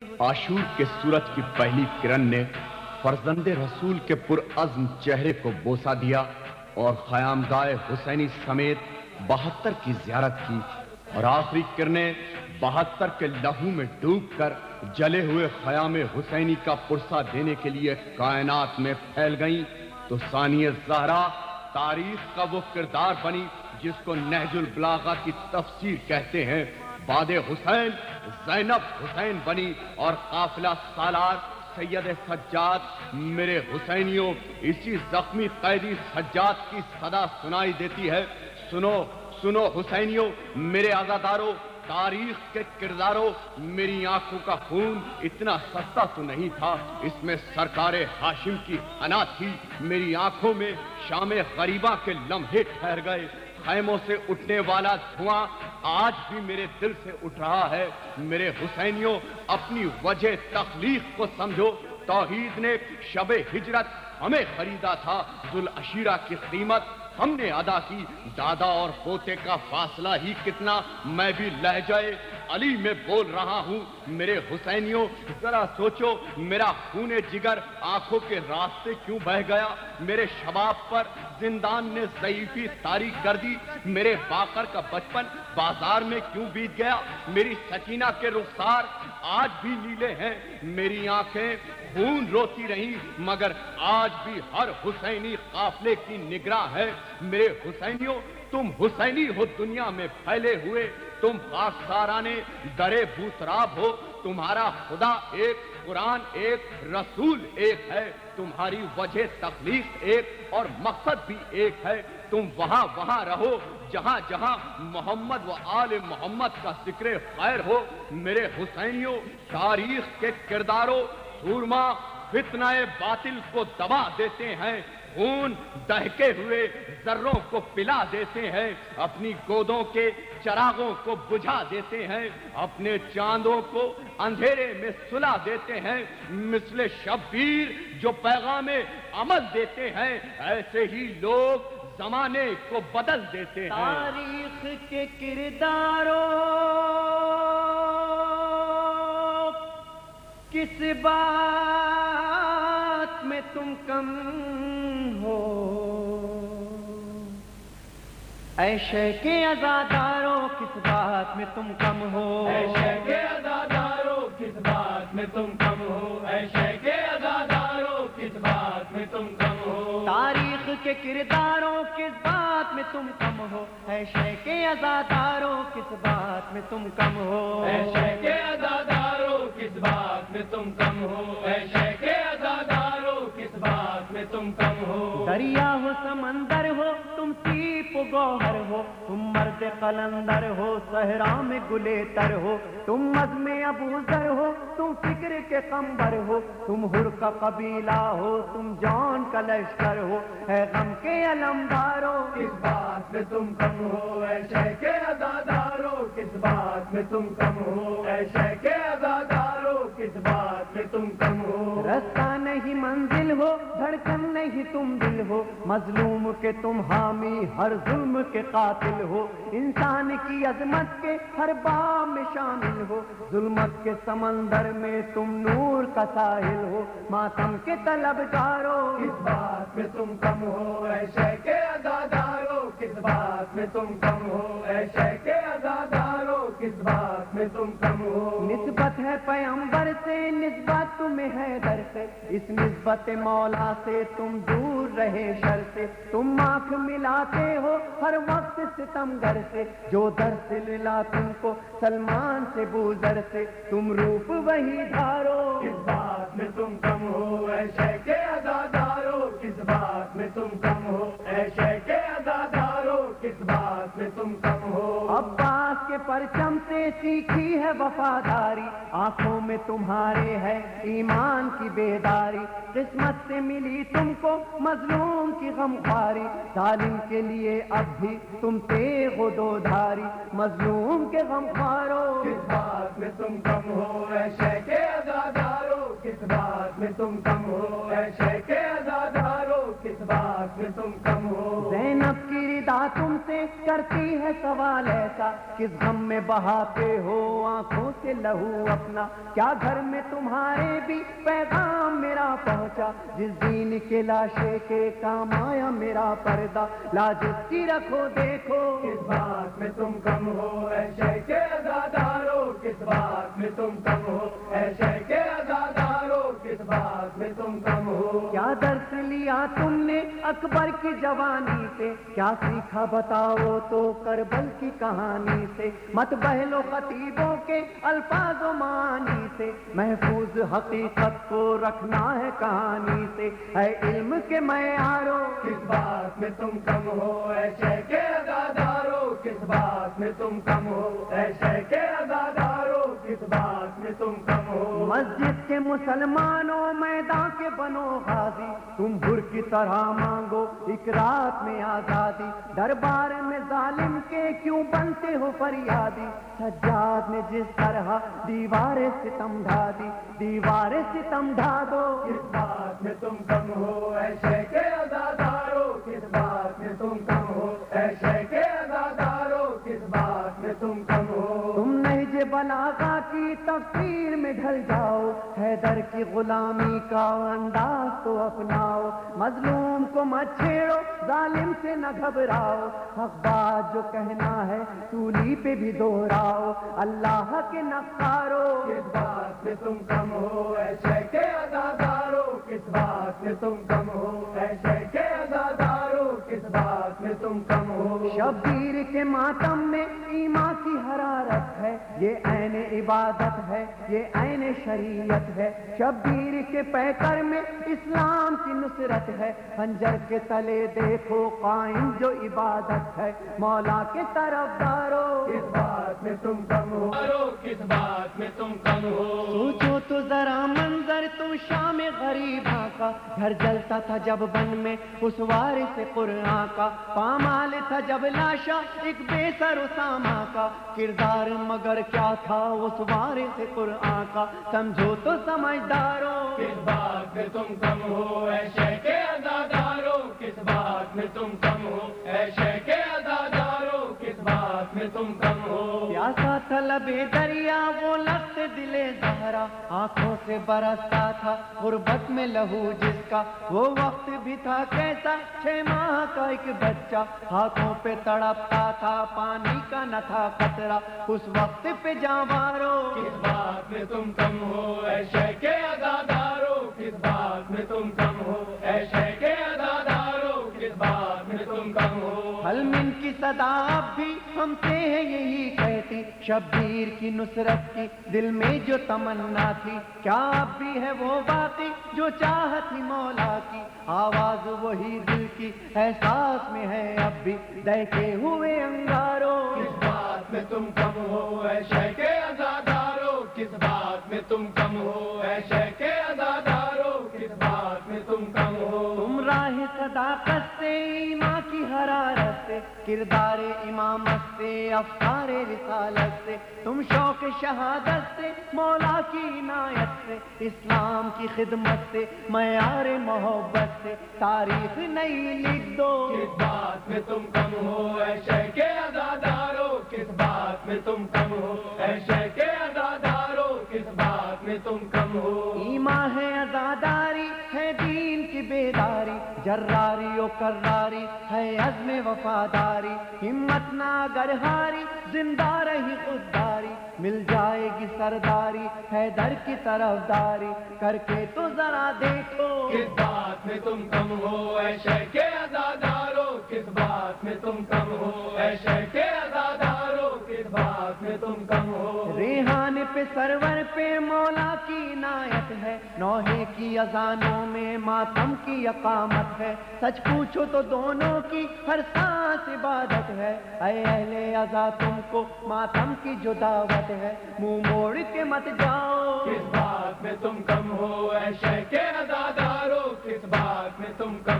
आशूर के सूरज की पहली किरण ने फर्जंदे रसूल के पुरअज़्म चेहरे को बोसा दिया और ख़यामगाह हुसैनी समेत 72 की ज़ियारत की और आखिरी किरणें 72 के लहू में डूबकर जले हुए ख़याम हुसैनी का पुरसा देने के लिए कायनात में फैल गईं। तो सानिया ज़हरा तारीख का वो किरदार बनी जिसको नहजुल बलागा की तफसीर कहते हैं। बादे हुसैन ज़ैनब हुसैन बनी और काफिला सालार सैयद सज्जाद मेरे हुसैनियों, इसी जख्मी कैदी सज्जाद की सदा सुनाई देती है। सुनो सुनो हुसैनियों, मेरे आज़ादारों, तारीख के किरदारों, मेरी आंखों का खून इतना सस्ता तो नहीं था, इसमें सरकारे हाशिम की अना थी। मेरी आंखों में शामे गरीबा के लम्हे ठहर गए। खैमों से उठने वाला धुआं आज भी मेरे दिल से उठ रहा है। मेरे हुसैनियों, अपनी वजह तख्लीक को समझो। तौहीद ने शबे हिजरत हमें खरीदा था, जुल अशीरा की कीमत हमने अदा की। दादा और पोते का फासला ही कितना, मैं भी लहजाए अली में बोल रहा हूँ। मेरे हुसैनियों, जरा सोचो, मेरा खूने जिगर आंखों के रास्ते क्यों बह गया। मेरे शबाब पर जिंदान ने ज़ईफ़ी तारी कर दी। मेरे बाकर का बचपन बाजार में क्यों बीत गया। मेरी सकीना के रुखसार आज भी नीले हैं। मेरी आंखें खून रोती रही, मगर आज भी हर हुसैनी काफिले की निगरान है। मेरे हुसैनियों, तुम हुसैनी हो दुनिया में फैले हुए, तुम खाकसाराने दरे भूतराब हो। तुम्हारा खुदा एक, कुरान एक, रसूल एक है। तुम्हारी वजह तख्लीक एक और मकसद भी एक है। तुम वहां वहां रहो जहां जहां मोहम्मद व आले मोहम्मद का जिक्र खैर हो। मेरे हुसैनियों, तारीख के किरदारों, सूरमा फितनाए बातिल को दबा देते हैं, खून दहके हुए जर्रों को पिला देते हैं, अपनी गोदों के चरागों को बुझा देते हैं, अपने चांदों को अंधेरे में सुला देते हैं। मिसले शब्बीर जो पैगामे अमल देते हैं, ऐसे ही लोग जमाने को बदल देते हैं। तारीख के किरदारों, किस बात में तुम कम हो। ऐशे के अज़ादारों, किस बात में तुम कम हो। ऐशे के अज़ादारों, किस बात में तुम कम हो। ऐशे के अज़ादारों, किस बात में तुम कम हो। तारीख के किरदारों, किस बात में तुम कम हो। ऐशे के अज़ादारों, किस बात में तुम कम हो। ऐशे के अज़ादारों, किस बात में तुम कम हो। ऐशे के अज़ादारों, किस बात में तुम कम हो। दरिया हो समंदर हो, तुम सीप गौहर हो, तुम मर्द कलंदर हो, सहरा में गुलेतर हो, तुम मज़ में अबूजर हो, तुम फिक्र के कंबर हो, तुम हुर का कबीला हो, तुम जौन का लश्कर हो, है गम के अलमदारो। किस बात में तुम कम हो। ऐशे के अज़ादारों, किस बात में तुम कम हो। ऐशे के अज़ादारों, किस बात में तुम कम हो। रास्ता नहीं मंजिल हो, धड़कन नहीं तुम दिल हो, मजलूम के तुम हामी, हर जुल्म के कातिल हो, इंसान की अजमत के हर बाम में शामिल हो, जुल्मत के समंदर में तुम नूर का साहिल हो, मातम के तलबगारो। किस बात में तुम कम हो। ऐशे के अज़ादारों, किस बात में तुम कम हो। ऐशे के अज़ादारों, किस बात में तुम कम हो। निस्बत है पैगंबर से, निस्बत तुम्हें है दर से, इस निस्बत मौला से तुम दूर रहे शर से, तुम आंख मिलाते हो हर वक्त सितमगर से, जो दर से मिला तुमको सलमान से बूजर से, तुम रूप वही धारो। किस बात में तुम कम हो। ऐशे के अज़ादारों, किस बात में तुम कम हो। ऐशे के अज़ादारों, किस बात में तुम कम हो। अब्बास के परचम से सीखी है वफादारी, आंखों में तुम्हारे है ईमान की बेदारी, किस्मत से मिली तुमको मजलूम की गमख्वारी, जालिम के लिए अब भी तुम तेगो दो धारी, मजलूम के गमख्वारो। किस बात में तुम कम हो। ऐशे के अज़ादारों, किस बात में तुम कम हो। ऐशे के अज़ादारों, किस बात में तुम कम हो। ज़ैनब की रिदा तुम سے کرتی ہے سوال ایسا، کس غم میں بہاتے ہو آنکھوں سے لہو اپنا؟ کیا گھر میں تمہارے بھی پیغام میرا پہنچا؟ جس دین کے لاشے کے کام آیا میرا پردہ، لاج اس کی رکھو دیکھو، کس بات میں تم کم ہو اے شیخ عزادارو، کس بات میں تم کم ہو اے شیخ عزادارو، کس بات میں تم کم ہو؟ کیا درس لیا تم نے اکبر کی جوانی سے؟ کیا سیکھا بتاؤ تو کربل کی کہانی سے؟ مت بہلو خطیبوں کے الفاظ و معانی سے، محفوظ حقیقت کو رکھنا ہے کہانی سے، اے علم کے معیاروں، کس بات میں تم کم ہو اے شیخ عزادارو، کس بات میں تم کم ہو اے شیخ عزادارو، کس بات میں تم کم ہو؟ مسجد کے مسلمانوں میدان کے بنو غازی، تم بھر کی طرح مانگو ایک رات میں آزادی، دربار میں ظالم کے کیوں بنتے ہو فریادی؟ سجاد نے جس طرح دیوار ستم ڈھا دی، دیوار ستم ڈھا دو، کس بات میں تم کم ہو اے شیخ عزادارو، کس بات میں تم کم ہو اے شیخ عزادارو، کس بات میں تم کم ہو؟ تم نہج بلاغہ کی تفسیر میں ڈھل جاؤ، حیدر کی غلامی کا انداز تو اپناؤ، مظلوم کو مت چھیڑو، ظالم سے نہ گھبراؤ، حق بات جو کہنا ہے سولی پہ بھی دوہراؤ، اللہ کے نقارو، کس بات میں تم کم ہو اے شیخ عزادارو، کس بات میں تم کم ہو اے شیخ عزادارو، کس بات میں تم کم ہو؟ شبیر کے ماتم میں ایمان کی حرارت ہے، یہ عین عبادت ہے، یہ عین شریعت ہے، شبیر کے پیکر میں اسلام کی نصرت ہے، خنجر کے تلے دیکھو قائم جو عبادت ہے، مولا کے طرفدارو، کس بات میں تم کم ہو، کس بات میں تم کم ہو؟ سوچو تو ذرا منظر تم شام غریباں کا، گھر جلتا تھا جب بن میں اس وارث قرآن کا، پامال تھا جب لاشا ایک بے سر اسامہ کا، کردار مگر کیا تھا اس وارث قرآن کا، سمجھو تو سمجھدارو، کس بات میں تم کم ہو اے شیخ عزادارو، کس بات میں تم کم ہو اے شیخ عزادارو، کس بات میں تم کم ہو؟ پیاسا تھا لبے دریا وہ لفظ دل زہرا، آنکھوں سے برستا تھا غربت میں لہو جس کا، وہ وقت بھی تھا کیسا 6 ماہ کا ایک بچہ، ہاتھوں پہ تڑپتا تھا پانی کا نہ تھا قطرہ، اس وقت پہ جانوارو، کس بات میں تم کم ہو اے شیخ عزادارو، کس بات میں تم کم ہو اے شیخ عزادارو، کس بات میں تم کم ہو؟ حلمن کی صدا اب بھی ہم سے ہے یہی کہتی، شبیر کی نصرت کی دل میں جو تمنا تھی، کیا اب بھی ہے وہ باقی جو چاہت تھی مولا کی، آواز وہی دل کی احساس میں ہے اب بھی دیکھے ہوئے انگاروں، کس بات میں تم کم ہو اے شیخ عزادارو، کس بات میں تم کم ہو اے شیخ عزادارو، کس بات میں تم کم ہو؟ تم راہ صداقت سے ایمان کی حرارت سے، کردار امامت سے افکار رسالت سے، تم شوق شہادت سے مولا کی عنایت سے، اسلام کی خدمت سے معیار محبت سے تاریخ نئی لکھ دو، کس بات میں تم کم ہو اے شیخ عزادارو، کس بات میں تم کم ہو اے شیخ عزادارو، کس بات میں تم کم ہو؟ ایمان ہے عزاداری ہے دین کی بیداری، جراری و کراری ہے عزم وفاداری، ہمت نہ اگر ہاری زندہ رہی خودداری، مل جائے گی سرداری حیدر کی طرفداری، کر کے تو ذرا دیکھو، کس بات میں تم کم ہو اے شیخ عزادارو، کس بات میں تم کم ہو اے شیخ عزادارو، کس بات میں تم کم ہو؟ ریحان پہ سرور پہ مولا کی عنایت ہے، نوحے کی اذانوں میں ماتم کی اقامت ہے، سچ پوچھو تو دونوں کی ہر سانس عبادت ہے، اے اہل عزا تم کو ماتم کی جو دعوت ہے، منہ موڑ کے مت جاؤ، کس بات میں تم کم ہو اے شیخ عزادارو، کس بات میں تم کم